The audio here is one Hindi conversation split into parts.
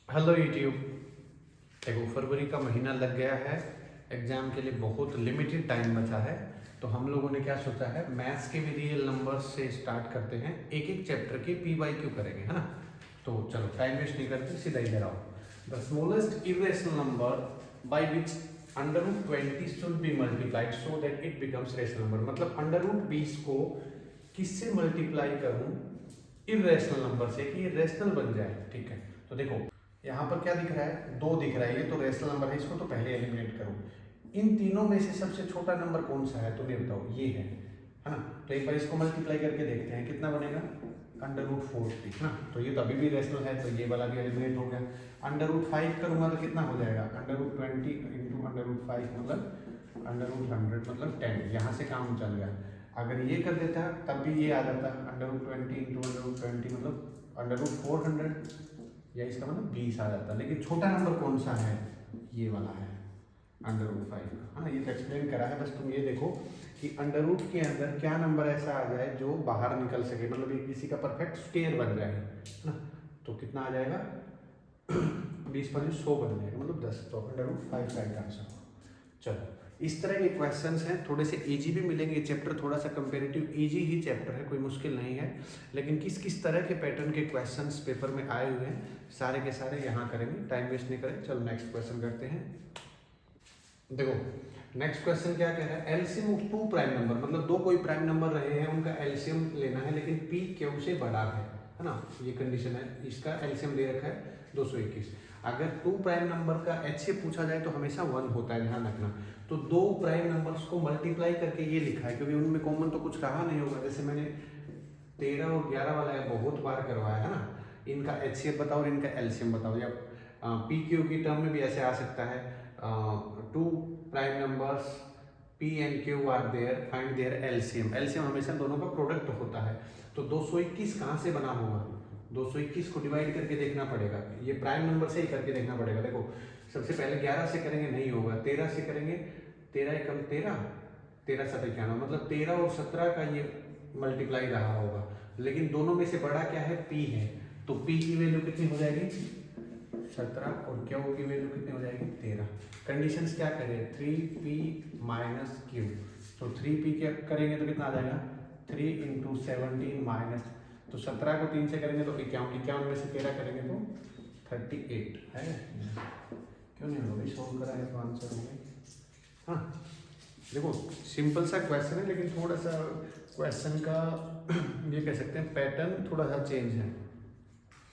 Hello YouTube. देखो, फरवरी का महीना लग गया है, एग्ज़ाम के लिए बहुत लिमिटेड टाइम बचा है। तो हम लोगों ने क्या सोचा है, मैथ्स के भी रियल नंबर्स से स्टार्ट करते हैं, एक एक चैप्टर के पी वाई क्यू करेंगे, है ना। तो चलो टाइम वेस्ट नहीं करते, सीधा इधर आओ। The smallest irrational number by which under root 20 should be multiplied so that it becomes rational number. मतलब अंडर रूट 20 को किससे मल्टीप्लाई करूं इरेशनल नंबर से कि ये रेशनल बन जाए। ठीक है, तो देखो यहाँ पर क्या दिख रहा है, 2 दिख रहा है, ये तो रेशनल नंबर है, इसको तो पहले एलिमिनेट करो। इन तीनों में से सबसे छोटा नंबर कौन सा है, तुम्हें बताओ, ये है ना। तो एक बार इसको मल्टीप्लाई करके देखते हैं कितना बनेगा, अंडर रूट 40, है ना। तो ये तो अभी भी रेशनल है, तो ये वाला भी एलिमिनेट हो गया। अंडर रूट 5 करूंगा तो कितना हो जाएगा, under root 20 into under root 5 मतलब अंडर रूट 100 मतलब 10। यहाँ से काम चल गया। अगर ये कर देता तब भी ये आ जाता, under root 20 into under root 20 मतलब अंडर रूट 400, या इसका मतलब 20 आ जाता। लेकिन छोटा नंबर कौन सा है, ये वाला है, अंडर रूट 5 का, है ना। ये तो एक्सप्लेन करा है, बस तुम ये देखो कि अंडर रूट के अंदर क्या नंबर ऐसा आ जाए जो बाहर निकल सके, मतलब ये किसी का परफेक्ट स्क्वायर बन जाए, है ना। तो कितना आ जाएगा 20 पर 100 बन जाएगा, मतलब 10। तो अंडर रूट 5 का आंसर। चलो, इस तरह के क्वेश्चंस हैं, थोड़े से इजी भी मिलेंगे। चैप्टर थोड़ा सा कंपेरेटिव इजी ही चैप्टर है, कोई मुश्किल नहीं है। लेकिन किस किस तरह के पैटर्न के क्वेश्चंस पेपर में आए हुए हैं, सारे के सारे यहाँ करेंगे, टाइम वेस्ट नहीं करें। चलो नेक्स्ट क्वेश्चन करते हैं। देखो नेक्स्ट क्वेश्चन क्या कह रहा है, एलसीएम ऑफ 2 प्राइम नंबर, मतलब 2 कोई प्राइम नंबर रहे हैं, उनका एलसीएम लेना है, लेकिन पी क्यू से बड़ा है ना। ये कंडीशन है, इसका एलसीएम दे रखा है 221। अगर 2 प्राइम नंबर का एचसीएफ पूछा जाए तो हमेशा 1 होता है, ध्यान रखना। तो 2 प्राइम नंबर्स को मल्टीप्लाई करके ये लिखा है, क्योंकि उनमें कॉमन तो कुछ रहा नहीं होगा। जैसे मैंने 13 और 11 वाला बहुत बार करवाया है ना। इनका एचसीएफ बताओ और इनका एलसीएम बताओ, या पी क्यू की टर्म में भी ऐसे आ सकता है। 2 prime numbers p and q are there, find their LCM. LCM हमेशा दोनों का प्रोडक्ट होता है। तो 221 कहाँ से बना होगा, 221 को डिवाइड करके देखना पड़ेगा, ये प्राइम नंबर से ही करके देखना पड़ेगा। देखो सबसे पहले 11 से करेंगे, नहीं होगा। 13 से करेंगे, 13 एकम 13, 13 7 91, मतलब 13 और 17 का ये मल्टीप्लाई रहा होगा। लेकिन दोनों में से बड़ा क्या है, पी है। तो पी की वैल्यू कितनी हो जाएगी, 17, और क्यू की वैल्यू कितनी हो जाएगी, 13। कंडीशंस क्या करें, 3p माइनस क्यू। तो 3p क्या करेंगे तो कितना आ जाएगा, 3 इंटू 17 माइनस, तो 17 को 3 से करेंगे तो 51, 51 में से 13 करेंगे तो 38 है। क्यों नहीं होगा, सोल्व करा है तो आंसर हो गया। हाँ देखो सिंपल सा क्वेश्चन है, लेकिन थोड़ा सा क्वेश्चन का ये कह सकते हैं पैटर्न थोड़ा सा चेंज है।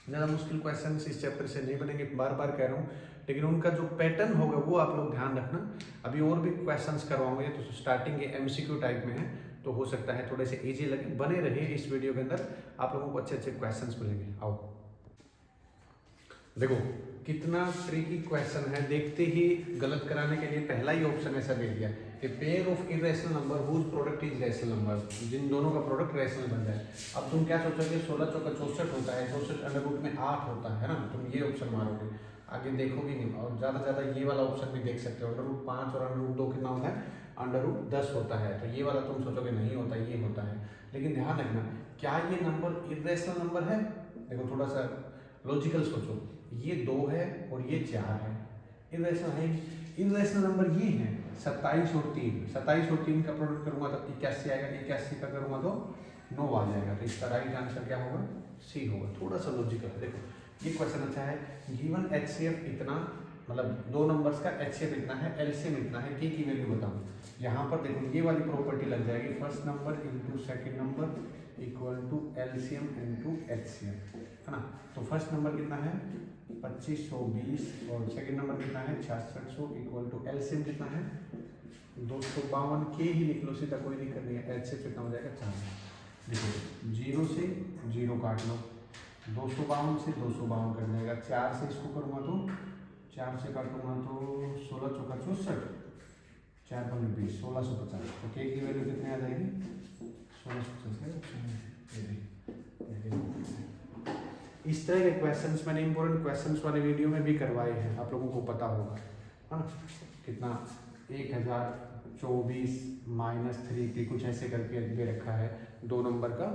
ज़्यादा मुश्किल क्वेश्चन इस चैप्टर से नहीं बनेंगे, बार बार कह रहा हूँ, लेकिन उनका जो पैटर्न होगा वो आप लोग ध्यान रखना। अभी और भी क्वेश्चंस करवाऊंगे, तो स्टार्टिंग के एमसीक्यू टाइप में है, तो हो सकता है थोड़े से इजी लगे। बने रहिए इस वीडियो के अंदर, आप लोगों को अच्छे अच्छे क्वेश्चंस मिलेंगे। आओ देखो कितना ट्रिकी क्वेश्चन है, देखते ही गलत कराने के लिए पहला ही ऑप्शन ऐसा दे दिया कि pair of irrational number whose product is rational number, जिन दोनों का प्रोडक्ट रेशनल बन जाए। अब तुम क्या सोचोगे, 16 चौका 64 होता है, 64 अंडर रूट में 8 होता है ना, तुम ये ऑप्शन मारोगे, आगे देखोगे नहीं। और ज़्यादा से ज़्यादा ये वाला ऑप्शन भी देख सकते हो, अंडर रूट 5 और अंडर रूट 2 कितना होता है, अंडर रूट 10 होता है। तो ये वाला तुम सोचोगे नहीं होता, ये होता है। लेकिन ध्यान रखना, क्या ये नंबर इरेशनल नंबर है, देखो थोड़ा सा लॉजिकल सोचो, ये 2 है और ये 4 है, इरेशनल है। इरेशनल नंबर ये है 27 और 3, 27 और 3 का प्रोडक्ट करूंगा तो 81 आएगा, 81 का करूंगा तो 9 आ जाएगा। तो इसका राइट आंसर क्या होगा, सी होगा। थोड़ा सा लॉजिकल है। देखो ये क्वेश्चन अच्छा है, गिवन एचसीएफ इतना, मतलब 2 नंबर्स का एचसीएफ इतना है, एलसीएम इतना है, की वैल्यू बताऊँ। यहाँ पर देखो ये वाली प्रॉपर्टी लग जाएगी, first number into second number equal to LCM into HCF, है ना। तो फर्स्ट नंबर कितना है 2520 और सेकंड नंबर कितना है 6600 इक्वल टू एलसीएम कितना है 252 के ही लिख लो सीधा, कोई दिक्कत नहीं है। एचसीएफ कितना हो जाएगा 4। देखो 0 से 0 काट लो, 252 से 252 कट जाएगा, 4 से इसको करूँगा तो 4 से काटूंगा तो 16 चौका 64, 4 पंजे 20, 1650। तो के की वैल्यू कितनी आ जाएगी 1650। इस तरह के क्वेश्चंस मैंने इंपॉर्टेंट क्वेश्चंस वाले वीडियो में भी करवाए हैं, आप लोगों को पता होगा, है ना। कितना 1024 माइनस 3p कुछ ऐसे करके दे रखा है, 2 नंबर का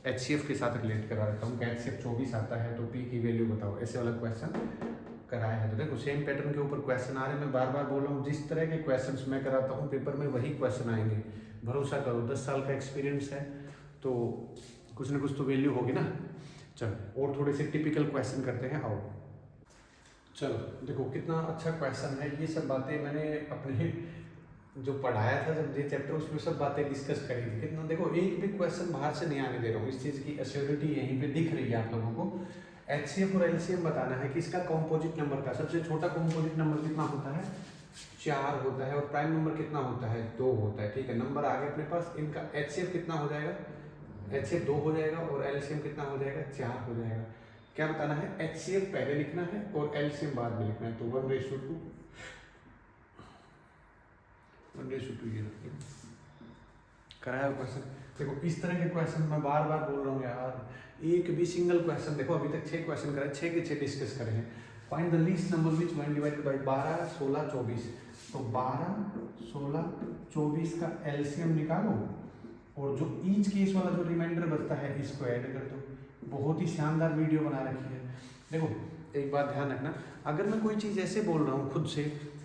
एचसीएफ के साथ रिलेट करा रखा हूँ। एचसीएफ 24 आता है तो p की वैल्यू बताओ, ऐसे वाला क्वेश्चन कराया है। तो देखो सेम पैटर्न के ऊपर क्वेश्चन आ रहे हैं, मैं बार बार बोल रहा हूँ, जिस तरह के क्वेश्चंस मैं कराता हूँ पेपर में वही क्वेश्चन आएंगे, भरोसा करो, 10 साल का एक्सपीरियंस है तो कुछ ना कुछ तो वैल्यू होगी ना। चलो और थोड़े से टिपिकल क्वेश्चन करते हैं, आओ। चलो देखो कितना अच्छा क्वेश्चन है, ये सब बातें मैंने अपने जो पढ़ाया था जब ये चैप्टर उसमें सब बातें डिस्कस करी थी। कितना देखो एक भी क्वेश्चन बाहर से नहीं आने दे रहा हूँ, इस चीज़ की एश्योरिटी यहीं पे दिख रही है आप लोगों को। HCF और LCM बताना है कि इसका कॉम्पोजिट नंबर का सबसे छोटा कॉम्पोजिट नंबर कितना होता है, 4 होता है, और प्राइम नंबर कितना होता है, 2 होता है। ठीक है, नंबर आ गए अपने पास, इनका HCF कितना हो जाएगा, HCF 2 हो जाएगा, और LCM कितना हो जाएगा, 4 हो जाएगा। क्या बताना है, HCF पहले लिखना है और LCM बाद में लिखना है। तो 1:2 ये कराया क्वेश्चन। देखो इस तरह के क्वेश्चन मैं बार बार बोल रहा हूँ यार, एक भी सिंगल क्वेश्चन, देखो अभी तक 6 क्वेश्चन करे, 6 के 6 डिस्कस करे हैं। Find the least number which when divided by 12, 16, 24। तो 12, 16, 24 का एलसीएम निकालो, और जो ईच केस वाला जो रिमाइंडर बचता है इसको ऐड कर दो। बहुत ही शानदार वीडियो बना रखी है। देखो एक बात ध्यान रखना, अगर मैं कोई चीज़ ऐसे बोल रहा हूँ खुद से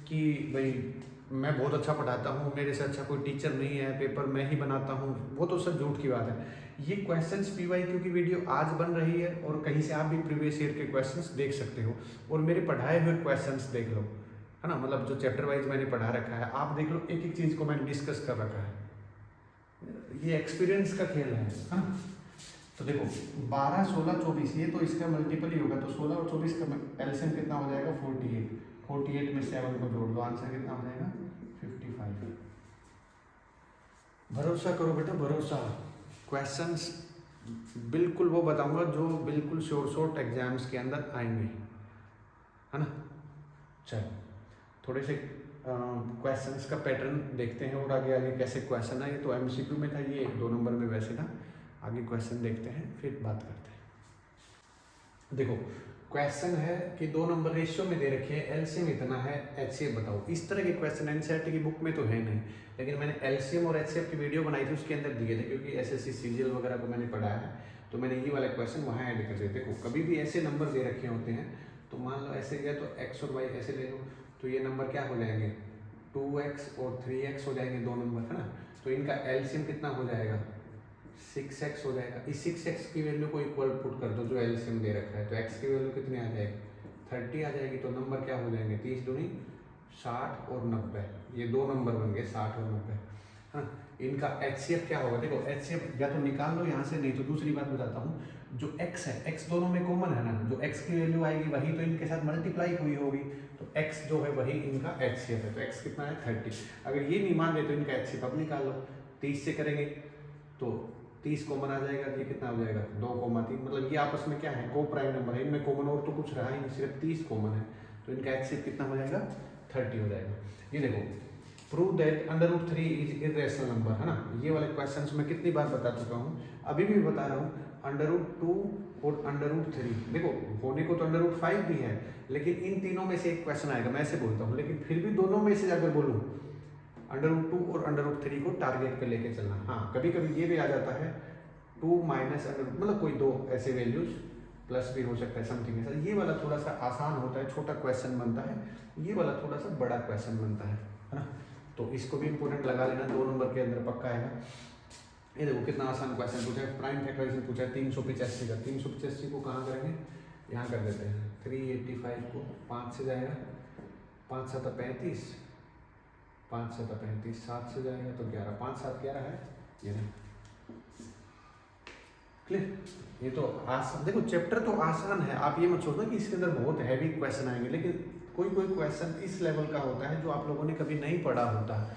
कि भाई मैं बहुत अच्छा पढ़ाता हूँ, मेरे से अच्छा कोई टीचर नहीं है, पेपर मैं ही बनाता हूँ, वो तो सब झूठ की बात है। ये क्वेश्चंस PYQ की वीडियो आज बन रही है, और कहीं से आप भी प्रीवियस ईयर के क्वेश्चंस देख सकते हो, और मेरे पढ़ाए हुए क्वेश्चंस देख लो, है ना, मतलब जो चैप्टर वाइज मैंने पढ़ा रखा है आप देख लो, एक एक चीज़ को मैंने डिस्कस कर रखा है। ये एक्सपीरियंस का खेल है ना। तो देखो 12, 16, 24 ये तो इसका मल्टीपल ही होगा, तो 16 और 24 का एलसीएम कितना हो जाएगा, 48। 48 में 7 को जोड़ दो, आंसर कितना हो जाएगा, 55। भरोसा करो बेटा, भरोसा। क्वेश्चंस बिल्कुल वो बताऊंगा जो बिल्कुल शॉर्ट एग्जाम्स के अंदर आएंगे, है ना। चलो थोड़े से क्वेश्चंस का पैटर्न देखते हैं, और आगे आगे कैसे क्वेश्चन आए। तो MCQ में था ये, 2 नंबर में वैसे था। आगे क्वेश्चन देखते हैं फिर बात करते हैं। देखो क्वेश्चन है कि 2 नंबर रेशियो में दे रखे हैं, एलसीएम इतना है, HCF बताओ। इस तरह के क्वेश्चन NCERT की बुक में तो है नहीं, लेकिन मैंने LCM और HCF की वीडियो बनाई थी, उसके अंदर दिए थे, क्योंकि SSC CGL वगैरह को मैंने पढ़ा है, तो मैंने ये वाला क्वेश्चन वहाँ ऐड कर दिए। देखो कभी भी ऐसे नंबर दे रखे होते हैं, तो मान लो ऐसे गया तो x और y ऐसे ले लो, तो ये नंबर क्या हो जाएंगे, 2x और 3x हो जाएंगे, 2 नंबर, है ना। तो इनका LCM कितना हो जाएगा, 6x हो जाएगा। इस 6x की वैल्यू को इक्वल पुट कर दो जो एलसीएम दे रखा है, तो x की वैल्यू कितनी आ जाएगी, 30 आ जाएगी। तो नंबर क्या हो जाएंगे, 30 दूनी 60 और 90, ये 2 नंबर बन गए 60 और 90, है ना। इनका HCF क्या होगा, देखो HCF या तो निकाल लो यहाँ से, नहीं तो दूसरी बात बताता हूँ, जो x है, x दोनों में कॉमन है ना, जो x की वैल्यू आएगी वही तो इनके साथ मल्टीप्लाई हुई होगी, तो x जो है वही इनका HCF है। तो x कितना है, 30। अगर ये नहीं मान रहे तो इनका HCF अब निकाल लो, 30 से करेंगे तो 30 कॉमन आ जाएगा, ये कितना हो जाएगा, 2,3। मतलब ये आपस में क्या है, को प्राइम नंबर है, इनमें कॉमन और तो कुछ रहा ही नहीं, सिर्फ 30 कॉमन है, तो इनका HCF कितना हो जाएगा, 30 हो जाएगा। ये देखो prove that √3 is irrational number, है ना। ये वाले क्वेश्चंस मैं कितनी बार बता चुका हूँ, अभी भी बता रहा हूँ। √2 और √3, देखो होने को तो √5 भी है, लेकिन इन तीनों में से एक क्वेश्चन आएगा, मैं ऐसे बोलता हूँ, लेकिन फिर भी दोनों में से अगर बोलूँ √2 और √3 को टारगेट पे लेके चलना। हाँ कभी कभी ये भी आ जाता है 2 माइनस मतलब कोई 2 ऐसे वैल्यूज, प्लस भी हो सकता है समथिंग ऐसा। ये वाला थोड़ा सा आसान होता है, छोटा क्वेश्चन बनता है, ये वाला थोड़ा सा बड़ा क्वेश्चन बनता है ना। तो इसको भी इंपोर्टेंट लगा लेना, 2 नंबर के अंदर पक्का आएगा। ये देखो कितना आसान क्वेश्चन पूछा है, प्राइम फैक्टराइजेशन पूछा है 385 का। 385 को कहाँ करेंगे, यहाँ कर देते हैं। 385 को 5 से जाएगा, 5 7 35, 5 7 35, 7 से जाएगा तो 11, 5 7 11 है, ये नहीं क्लियर। ये तो आसान, देखो चैप्टर तो आसान है, आप ये मत सोचना कि इसके अंदर बहुत हैवी क्वेश्चन आएंगे, लेकिन कोई कोई क्वेश्चन इस लेवल का होता है जो आप लोगों ने कभी नहीं पढ़ा होता।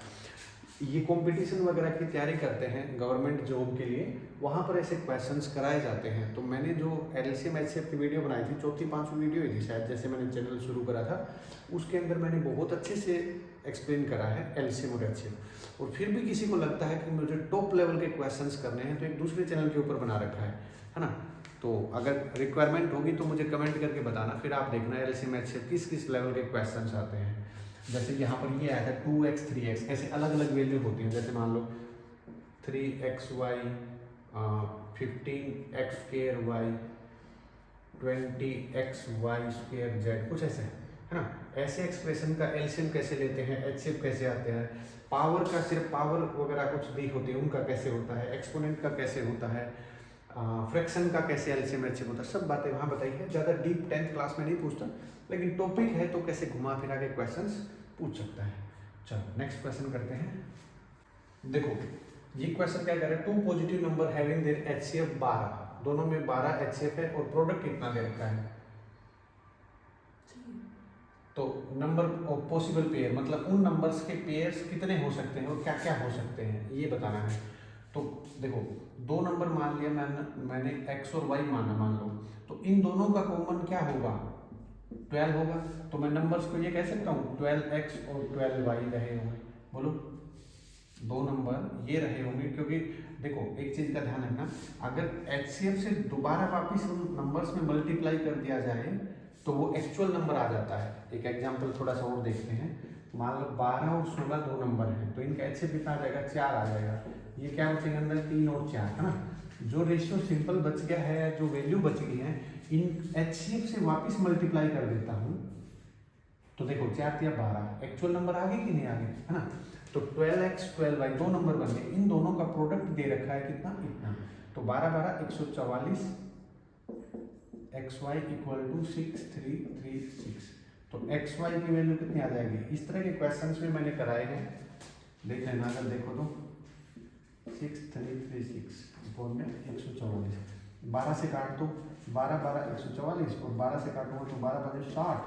ये कंपटीशन वगैरह की तैयारी करते हैं गवर्नमेंट जॉब के लिए, वहाँ पर ऐसे क्वेश्चंस कराए जाते हैं। तो मैंने जो LCM HCF की वीडियो बनाई थी, 4थी 5वीं वीडियो ही थी शायद, जैसे मैंने चैनल शुरू करा था, उसके अंदर मैंने बहुत अच्छे से एक्सप्लेन करा है LCM और HCF। और फिर भी किसी को लगता है कि मुझे टॉप लेवल के क्वेश्चंस करने हैं, तो एक दूसरे चैनल के ऊपर बना रखा है ना। तो अगर रिक्वायरमेंट होगी तो मुझे कमेंट करके बताना, फिर आप देखना LCM HCF किस किस लेवल के क्वेश्चंस आते हैं। जैसे यहाँ पर ये आया था 2x 3x, ऐसे अलग अलग वैल्यू होती हैं। जैसे मान लो 3xy 15x² y 20x(y)² कुछ ऐसे है ना। ऐसे एक्सप्रेशन का एलसीएम कैसे लेते हैं, एचसीएफ कैसे आते हैं, पावर का सिर्फ पावर वगैरह कुछ दी होती है उनका कैसे होता है, एक्सपोनेंट का कैसे होता है, फ्रैक्शन का कैसे एलसीएम एचसीएफ होता है, सब बातें वहाँ बताई है। ज़्यादा डीप 10th क्लास में नहीं पूछता, लेकिन टॉपिक है तो कैसे घुमा फिरा के क्वेश्चंस पूछ सकता है। चलो नेक्स्ट क्वेश्चन करते हैं। देखो ये क्वेश्चन क्या कर रहा है, two positive number having their HCF 12, दोनों में 12 एचसीएफ है और प्रोडक्ट कितना दे रखा है। तो नंबर ऑफ पॉसिबल पेयर मतलब उन नंबर्स के पेयर्स कितने हो सकते हैं और क्या क्या हो सकते हैं ये बताना है। तो देखो दो नंबर मान लिया मैंने x और y माना, मान लो, तो इन दोनों का कॉमन क्या होगा, 12 होगा। तो मैं नंबर्स को ये कह सकता हूँ 12x और 12y रहे होंगे। बोलो दो नंबर ये रहे होंगे, क्योंकि देखो एक चीज का ध्यान रखना, अगर एचसीएफ से दोबारा वापिस उन नंबर्स में मल्टीप्लाई कर दिया जाए तो वो एक्चुअल नंबर आ जाता है। एक एग्जांपल थोड़ा सा और देखते हैं। मान लो 12 और 16 दो नंबर हैं, तो इनका एचसीएफ कितना आ जाएगा, 4 आ जाएगा। ये क्या बचेगा अंदर, 3 और 4 है ना। जो रेशियो सिंपल बच गया है, जो वैल्यू बच गई है, इन एचसीएफ से वापस मल्टीप्लाई कर देता हूँ तो देखो 4 या 12 एक्चुअल नंबर आ गए कि नहीं आ गए, है ना। तो 12x 12y दो नंबर बन गए, इन दोनों का प्रोडक्ट दे रखा है कितना, इतना। तो 12 12 144, xy इक्वल टू 6336। तो xy की वैल्यू कितनी आ जाएगी। इस तरह के क्वेश्चंस में मैंने कराए हैं, देख लेना अगर देखो तो 6336 में 144, 12 से काट दो, 12 12 144 और 12 से काटूंगा तो 12 5 60,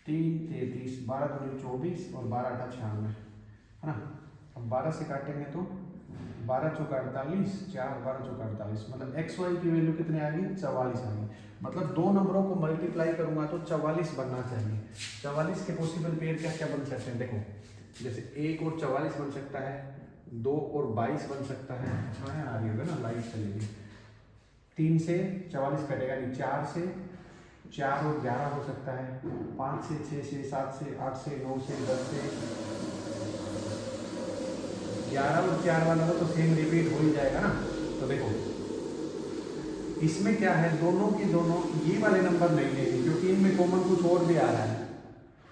3 33, 12 2 24 और 12 8 96, है ना। अब 12 से काटेंगे तो 12 चौका 48, 4 12 चौका 48, मतलब xy की वैल्यू कितने आ गई, 44 आ गई। मतलब दो नंबरों को मल्टीप्लाई करूंगा तो 44 बनना चाहिए। 44 के पॉसिबल पेयर क्या क्या बन सकते हैं, देखो जैसे 1 और 44 बन सकता है, 2 और 22 बन सकता है, छाया आ रही होगा ना, लाइट चलेगी। 3 से 44 कटेगा नहीं, 4 से 4 और 11 हो सकता है, 5 से 6 से 7 से 8 से 9 से 10 से 11 और 4 वाला तो सेम रिपीट हो ही जाएगा ना। तो देखो इसमें क्या है, दोनों के दोनों ये वाले नंबर नहीं लेंगे क्योंकि इनमें कॉमन कुछ और भी आ रहा है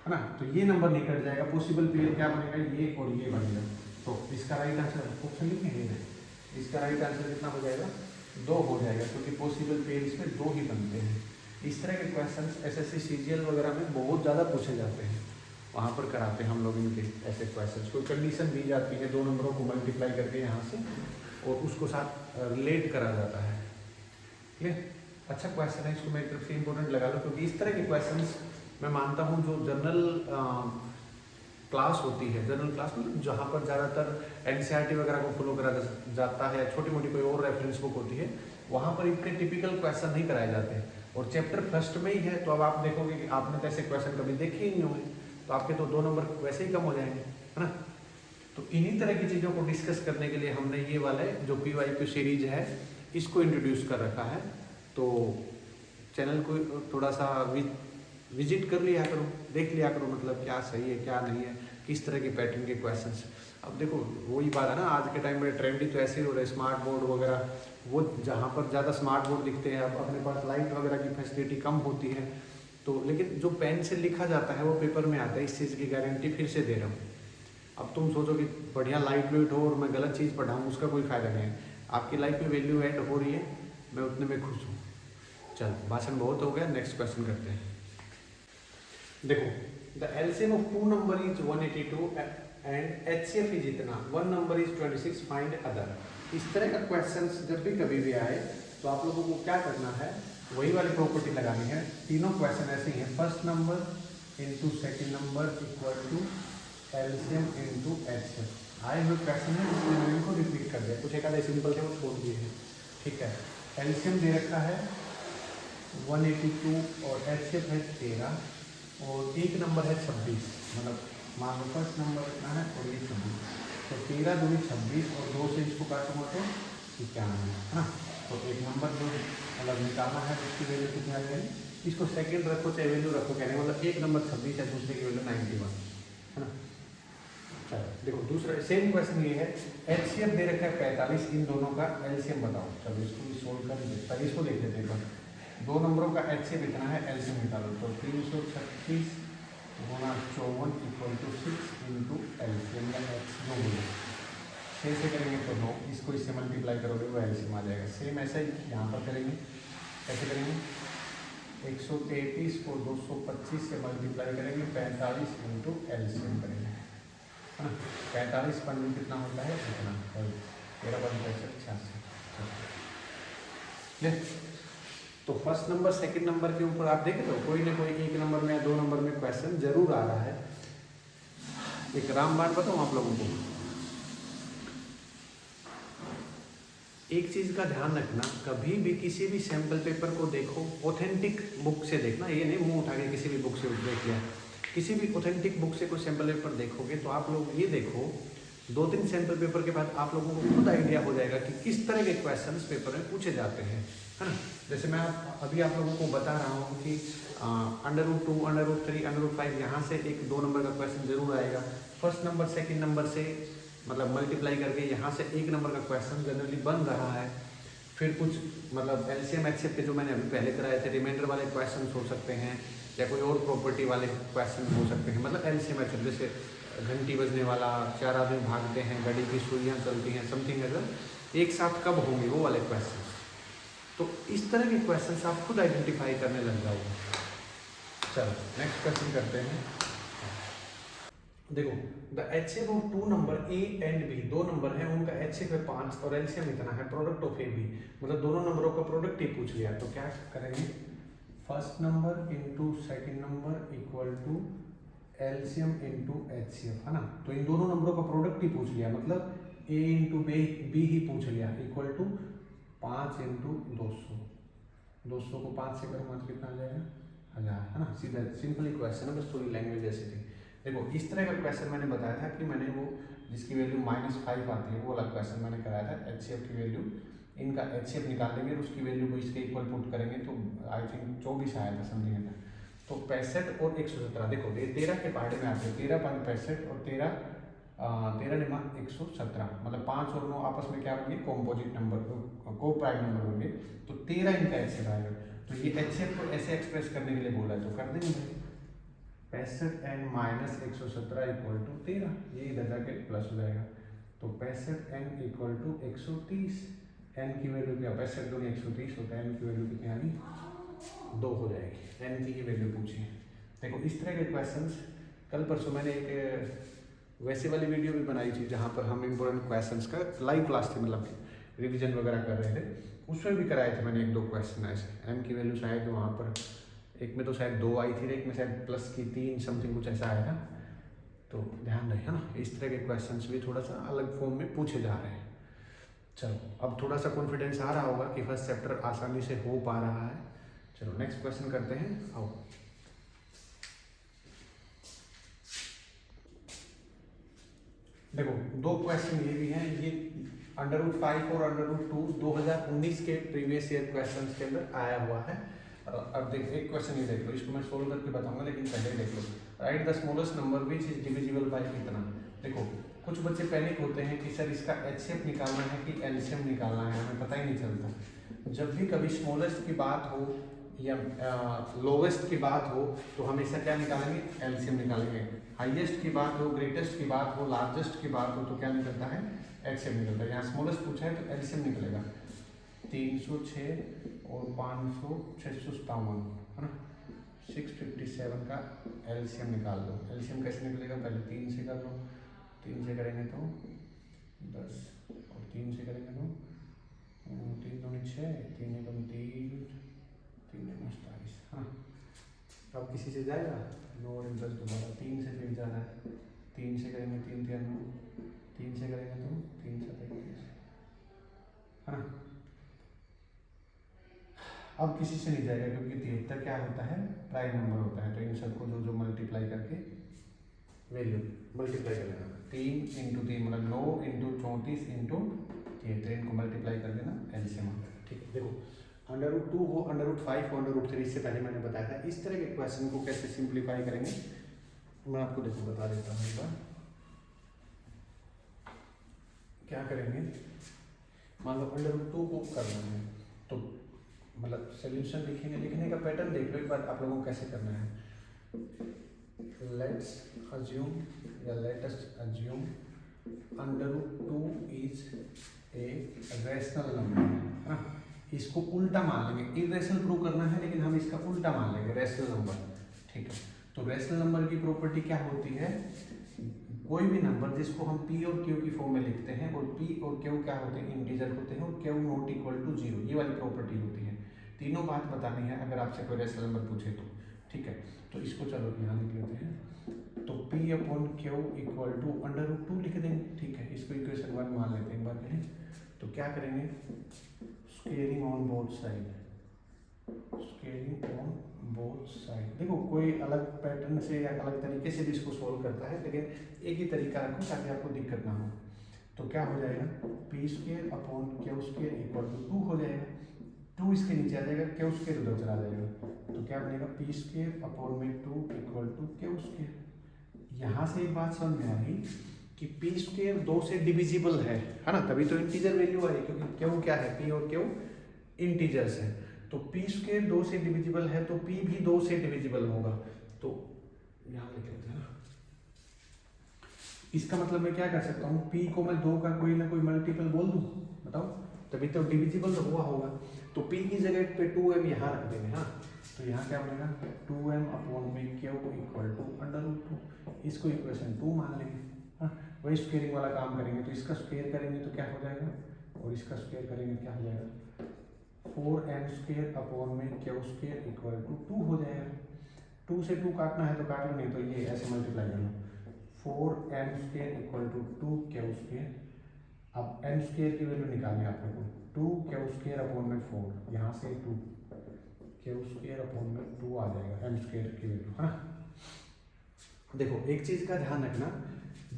ना। तो ये नंबर निकल जाएगा, पॉसिबल पेयर क्या बनेगा, ये और ये बनेगा। तो इसका राइट आंसर ऑप्शन लिखेंगे, इसका राइट आंसर कितना हो जाएगा, 2 हो जाएगा, क्योंकि पॉसिबल पेयर इसमें 2 ही बनते हैं। इस तरह के क्वेश्चंस एसएससी सीजीएल वगैरह में बहुत ज़्यादा पूछे जाते हैं, वहाँ पर कराते हैं हम लोग इनके ऐसे क्वेश्चंस। कोई कंडीशन दी जाती है, दो नंबरों को मल्टीप्लाई करके यहाँ से और उसको साथ रिलेट करा जाता है। ठीक है, अच्छा क्वेश्चन है, इसको मेरी तरफ से इंपॉर्टेंट लगा लो, क्योंकि इस तरह के क्वेश्चंस मैं मानता हूँ जो जनरल क्लास होती है, जनरल क्लास मतलब जहाँ पर ज़्यादातर एनसीईआरटी वगैरह को फॉलो करा जाता है, छोटी मोटी कोई और रेफरेंस बुक होती है, वहाँ पर इतने टिपिकल क्वेश्चन नहीं कराए जाते हैं। और चैप्टर फर्स्ट में ही है, तो अब आप देखोगे कि आपने तो ऐसे क्वेश्चन कभी देखे ही नहीं होंगे, तो आपके तो 2 नंबर वैसे ही कम हो जाएंगे, है ना। तो इन्हीं तरह की चीज़ों को डिस्कस करने के लिए हमने ये वाले जो PYQ सीरीज है इसको इंट्रोड्यूस कर रखा है। तो चैनल को थोड़ा सा विजिट कर लिया करो, देख लिया करो, मतलब क्या सही है क्या नहीं है, किस तरह के पैटर्न के क्वेश्चंस। अब देखो वही बात है ना, आज के टाइम में ट्रेंडी तो ऐसे ही हो रहा है, स्मार्ट बोर्ड वगैरह, वो जहाँ पर ज़्यादा स्मार्ट बोर्ड दिखते हैं, अब अपने पास लाइट वगैरह की फैसिलिटी कम होती है, तो लेकिन जो पेन से लिखा जाता है वो पेपर में आता है, इस चीज़ की गारंटी फिर से दे रहा हूँ। अब तुम सोचो कि बढ़िया लाइट वेट हो और मैं गलत चीज़ पढ़ाऊँ, उसका कोई फ़ायदा नहीं है। आपकी लाइफ में वैल्यू ऐड हो रही है, मैं उतने में खुश हूँ। चल भाषण बहुत हो गया, नेक्स्ट क्वेश्चन करते हैं। देखो the LCM of 2 number is 182 and HCF is इतना, 1 नंबर इज 26, फाइंड अदर। इस तरह का क्वेश्चन जब भी कभी भी आए तो आप लोगों को क्या करना है, वही वाली प्रॉपर्टी लगानी है। तीनों क्वेश्चन ऐसे ही हैं, first number into second number equal to LCM into HCF. आए हुए क्वेश्चन है, इसलिए मैंने इनको रिपीट कर दिया, कुछ एक आधे सिंपल थे वो छोड़ दिए हैं। ठीक है, एलसीएम दे रखा है 182 और एचसीएफ है 13 और एक नंबर है 26, मतलब मान लो फर्स्ट नंबर इतना है और ये 26, तो 13 दूनी 26 और 2 से इसको काटूंगा तो 91, है ना। तो एक नंबर जो मतलब निकालना है उसकी वैल्यू कितनी आ जाएगी, इसको सेकंड रखो चाहे वैल्यू रखो, कहने मतलब एक नंबर 26 है, दूसरे की वैल्यू 91, है ना। चलो देखो दूसरा सेम क्वेश्चन ये है, एलसीएम दे रखा है 45, इन दोनों का एलसीएम बताओ। चलो इसको भी सोल्व कर देते, इसको देख लेते हैं। दो नंबरों का HCF इतना है, एलसीएम निकालो। तो 336 गुणा 54 इक्वल टू 6 इंटू एलसीएम या एक्स जो बोलो 6 से करेंगे तो 9, इसको इससे मल्टीप्लाई करोगे वो एलसीएम आ जाएगा। सेम ऐसा ही यहाँ पर करेंगे। कैसे करेंगे? 133 को 225 से मल्टीप्लाई करेंगे, 45 इंटू एलसीएम करेंगे, है ना। 45 पंजे कितना होता है? इतना 13 तो फर्स्ट नंबर सेकंड नंबर के ऊपर आप देखें तो कोई ना कोई एक नंबर में या दो नंबर में क्वेश्चन जरूर आ रहा है। एक रामबाण बताऊं आप लोगों को, एक चीज का ध्यान रखना, कभी भी किसी भी सैंपल पेपर को देखो ऑथेंटिक बुक से देखना, ये नहीं मुंह उठा के किसी भी बुक से देख लिया। किसी भी ऑथेंटिक बुक से कोई सैंपल पेपर देखोगे तो आप लोग ये देखो, 2-3 सैंपल पेपर के बाद आप लोगों को खुद आइडिया हो जाएगा कि किस तरह के क्वेश्चंस पेपर में पूछे जाते हैं, है ना। जैसे मैं अभी आप लोगों को बता रहा हूँ कि √2, √3, √5 यहाँ से एक 2 नंबर का क्वेश्चन जरूर आएगा। फर्स्ट नंबर सेकंड नंबर से मतलब मल्टीप्लाई करके यहाँ से 1 नंबर का क्वेश्चन जनरली बन रहा है। फिर कुछ मतलब एलसीएम एचसीएफ के जो मैंने अभी पहले कराए थे रिमाइंडर वाले क्वेश्चन हो सकते हैं, या कोई और प्रॉपर्टी वाले क्वेश्चन हो सकते हैं। मतलब एलसीएम एचसीएफ जैसे घंटी बजने वाला, 4 आदमी भागते हैं, घड़ी की सुइयाँ चलती हैं, समथिंग अगर एक साथ कब होंगे वो वाले क्वेश्चन। तो इस तरह के क्वेश्चन आप खुद आइडेंटिफाई करने लग जाओगे। चलो नेक्स्ट क्वेश्चन करते हैं। देखो the HCF of 2 number A and B, 2 number हैं उनका एचसीएफ है 5 और एलसीएम इतना है, प्रोडक्ट ऑफ ए बी, मतलब दोनों नंबरों का प्रोडक्ट ही पूछ लिया। तो क्या करेंगे? First number into second number equal to LCM into HCF, है ना। तो इन दोनों नंबरों का प्रोडक्ट ही पूछ लिया, मतलब ए इंटू बी ही पूछ लिया, इक्वल टू 5 इंटू 200। 200 को 5 से करूँगा तो कितना आ जाएगा? 1000, है ना। सीधा सिंपल क्वेश्चन है, बस थोड़ी लैंग्वेज ऐसी थी। देखो इस तरह का क्वेश्चन मैंने बताया था कि मैंने वो जिसकी वैल्यू -5 आती है वो वाला क्वेश्चन मैंने कराया था। एचसीएफ की वैल्यू, इनका एचसीएफ निकाल लेंगे और उसकी वैल्यू को इसके इक्वल पुट करेंगे तो आई थिंक 24 आया था समथिंग का। तो 65 और 117, देखो ये 13 के पार्ट में आते हैं, 13 5 65 और 13 निमा 117, मतलब 5 और 9 आपस में क्या होंगे? कॉम्पोजिट नंबर, को प्राइम नंबर होंगे। तो 13 इनका एचसीएफ आएगा। तो ये एचसीएफ को ऐसे एक्सप्रेस करने के लिए बोला है तो कर देंगे 65n माइनस 117 इक्वल टू 13, ये इधर जाके प्लस हो जाएगा। तो 65n इक्वल टू 130, n की वैल्यू क्या? 65 दूनी 130 होता है, n की वैल्यू कितनी आ गई? 2 हो जाएगी। n की वैल्यू पूछी है। देखो इस तरह के क्वेश्चंस कल परसों मैंने एक वैसे वाली वीडियो भी बनाई थी जहाँ पर हम इम्पोर्टेंट क्वेश्चंस का लाइव क्लास थी, मतलब रिविजन वगैरह कर रहे थे, उसमें भी कराए थे मैंने 1-2 क्वेश्चन ऐसे। n की वैल्यू शायद वहाँ पर एक में तो शायद 2 आई थी, एक में शायद प्लस की 3 समथिंग कुछ ऐसा आया था। तो ध्यान रहे, है ना। इस तरह के क्वेश्चंस भी थोड़ा सा अलग फॉर्म में पूछे जा रहे हैं। चलो अब थोड़ा सा कॉन्फिडेंस आ रहा होगा कि फर्स्ट चैप्टर आसानी से हो पा रहा है। चलो नेक्स्ट क्वेश्चन करते हैं। आओ देखो 2 क्वेश्चन ये भी हैं, ये √5 और √2 2019 के प्रीवियस ईयर क्वेश्चन के अंदर आया हुआ है। अब देखो एक क्वेश्चन ये देख लो, इसको मैं सोल्व करके बताऊंगा लेकिन पहले देख लो। Right the smallest number which is divisible by कितना। देखो कुछ बच्चे पैनिक होते हैं कि सर इसका एचसीएफ निकालना है कि एलसीएम निकालना है, हमें पता ही नहीं चलता। जब भी कभी स्मॉलेस्ट की बात हो या लोवेस्ट की बात हो तो हमेशा क्या निकालेंगे? एलसीएम निकालेंगे। हाईएस्ट की बात हो, ग्रेटेस्ट की बात हो, लार्जेस्ट की बात हो तो क्या निकलता है? एचसीएफ निकलता है। यहाँ स्मॉलेस्ट पूछा है तो एलसीएम निकलेगा। 306 और 500 657, है ना। 657 का एलसीएम निकाल दो। एलसीएम कैसे निकलेगा? पहले 3 से कर लो, 3 से करेंगे तो 10 और 3 से करेंगे तो 3 दूनी 6, 3 एकम 3, 3 एकम 27, हाँ। अब किसी से जाएगा? 9 और 10 दोबारा 3 से फिर जाना है। 3 से करेंगे 3 3 9, 3 से करेंगे तो 3 7 21, है ना। अब किसी से नहीं जाएगा क्योंकि 73 क्या होता है? प्राइम नंबर होता है। तो इन सबको जो मल्टीप्लाई करके वैल्यू मल्टीप्लाई कर लेना। 3 इंटू 3 मतलब 9 इंटू 34 इंटू 73, इनको मल्टीप्लाई कर देना, एलसीएम आ जाएगा। ठीक है। देखो √2 हो, √5 हो, √3, इससे पहले मैंने बताया था। इस तरह के क्वेश्चन को कैसे सिंप्लीफाई करेंगे मैं आपको देखो बता देता हूँ एक बार। क्या करेंगे? मान लो √2 को कर लेंगे तो मतलब सोल्यूशन लिखेंगे, लिखने का पैटर्न देख लो एक बार आप लोगों को कैसे करना है। लेट्स अज्यूम या let us assume √2 is a rational number. हाँ, इसको उल्टा मान लेंगे, इरेशनल प्रूव करना है लेकिन हम इसका उल्टा मान लेंगे रैशनल नंबर। ठीक है, तो रैशनल नंबर की प्रॉपर्टी क्या होती है, कोई भी नंबर जिसको हम p और q की फॉर्म में लिखते हैं और p और q क्या होते हैं, इंटीजर होते हैं और q नॉट इक्वल टू 0, ये वाली प्रॉपर्टी होती है। तीनों बात बतानी है अगर आपसे कोई रैशनल नंबर पूछे तो। ठीक है, तो इसको चलो यहाँ लिख लेते हैं, तो p upon q equal to √2 लिख देंगे। ठीक है, इसको इक्वेशन 1 मान लेते हैं एक बार के लिए। तो क्या करेंगे, scaling on both side, scaling on both side. देखो कोई अलग पैटर्न से या अलग तरीके से भी इसको सोल्व करता है, लेकिन एक ही तरीका रखो ताकि आपको दिक्कत ना हो। तो क्या हो जाएगा, p² upon q² equal to 2 हो जाएगा। 2 इसके नीचे आ जाएगा, q² उधर चला जाएगा, तो क्या बनेगा p² अपॉन में 2 इक्वल टू q²। यहाँ से एक बात समझ में आ गई कि p² 2 से डिविजिबल है ना, तभी तो इंटीजर वैल्यू आई, क्योंकि q क्या है, p और q इंटीजर्स है। तो p² 2 से डिविजिबल है तो p भी 2 से डिविजिबल होगा। तो यहाँ लिख लेते हैं ना, इसका मतलब मैं क्या कर सकता हूँ, p को मैं 2 का कोई ना कोई मल्टीपल बोल दूँ, बताओ, तभी तो डिविजिबल हुआ होगा। तो p की जगह पे 2m यहाँ रख देंगे। हाँ, तो यहाँ क्या बनेगा, 2m अपॉन में q इक्वल टू √2, इसको इक्वेशन 2 मान लेंगे। हाँ, वही स्क्वेयरिंग वाला काम करेंगे, तो इसका स्क्वेयर करेंगे तो क्या हो जाएगा, और इसका स्क्वेयर करेंगे क्या हो जाएगा, 4m² अपॉन में q² इक्वल टू 2 हो जाएगा। 2 से 2 काटना है तो काट लो, नहीं तो ये ऐसे मल्टीप्लाई कर लो, 4m² इक्वल टू 2q²। अब m² की वैल्यू निकालनी है आप लोगों को, 2q² अपॉन में 4, यहाँ से 2 q² अपॉन में 2 आ जाएगा m² की वैल्यू, है ना। देखो एक चीज का ध्यान रखना,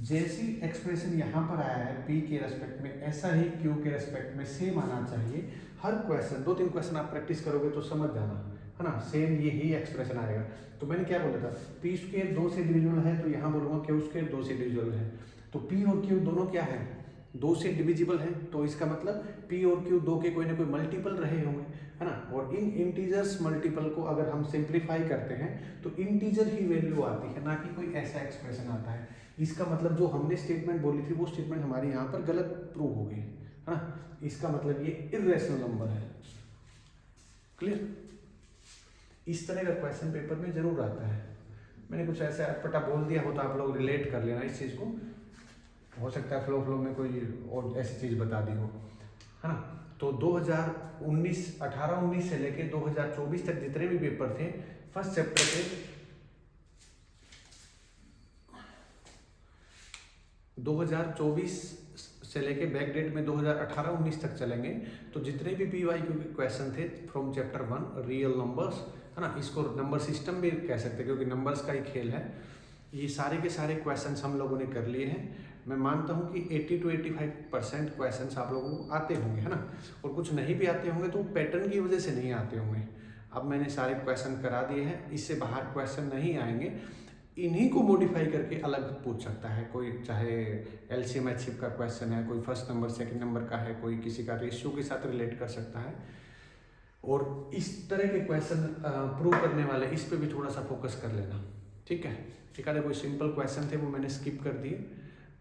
जैसी एक्सप्रेशन यहाँ पर आया है p के रेस्पेक्ट में, ऐसा ही q के रेस्पेक्ट में सेम आना चाहिए। हर क्वेश्चन 2-3 क्वेश्चन आप प्रैक्टिस करोगे तो समझ जाना, है ना, सेम यही एक्सप्रेशन आएगा। तो मैंने क्या बोला था, p² 2 से डिविजिबल है तो यहाँ बोलूँगा q² 2 से डिविजिबल है। तो p और q दोनों क्या है, 2 से डिविजिबल है, तो इसका मतलब p और q 2 के कोई ना कोई मल्टीपल रहे होंगे, है ना। और इन इंटीजर्स मल्टीपल को अगर हम सिंप्लीफाई करते हैं तो इंटीजर ही वैल्यू आती है, ना कि कोई ऐसा एक्सप्रेशन आता है। इसका मतलब जो हमने स्टेटमेंट बोली थी वो स्टेटमेंट हमारी यहाँ पर गलत प्रूव हो गई, है ना। इसका मतलब ये इर्रेशनल नंबर है। क्लियर, इस तरह का क्वेश्चन पेपर में जरूर आता है। मैंने कुछ ऐसा अटपटा बोल दिया हो तो आप लोग रिलेट कर लेना इस चीज़ को, हो सकता है फ्लो में कोई और ऐसी चीज़ बता दी हो, है ना। तो 18-19 से लेके 2024 तक जितने भी पेपर थे, फर्स्ट चैप्टर के 2024 से लेके बैक डेट में 2018-19 तक चलेंगे। तो जितने भी PYQ के क्वेश्चन थे फ्रॉम चैप्टर 1 रियल नंबर्स, है ना, इसको नंबर सिस्टम भी कह सकते हैं क्योंकि नंबर्स का ही खेल है, ये सारे के सारे क्वेश्चंस हम लोगों ने कर लिए हैं। मैं मानता हूँ कि 80 to 85% क्वेश्चंस आप लोगों को आते होंगे, है ना, और कुछ नहीं भी आते होंगे तो पैटर्न की वजह से नहीं आते होंगे। अब मैंने सारे क्वेश्चन करा दिए हैं, इससे बाहर क्वेश्चन नहीं आएंगे, इन्हीं को मॉडिफाई करके अलग पूछ सकता है कोई, चाहे LCM HCF का क्वेश्चन है, कोई फर्स्ट नंबर सेकंड नंबर का है, कोई किसी का रेशियो के साथ रिलेट कर सकता है। और इस तरह के क्वेश्चन प्रूव करने वाले, इस पे भी थोड़ा सा फोकस कर लेना, ठीक है। ठीक है, कोई सिंपल क्वेश्चन थे वो मैंने स्किप कर दिए।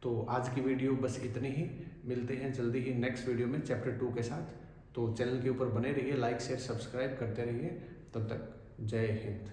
तो आज की वीडियो बस इतनी ही, मिलते हैं जल्दी ही नेक्स्ट वीडियो में चैप्टर 2 के साथ। तो चैनल के ऊपर बने रहिए, लाइक शेयर सब्सक्राइब करते रहिए। तब तक जय हिंद।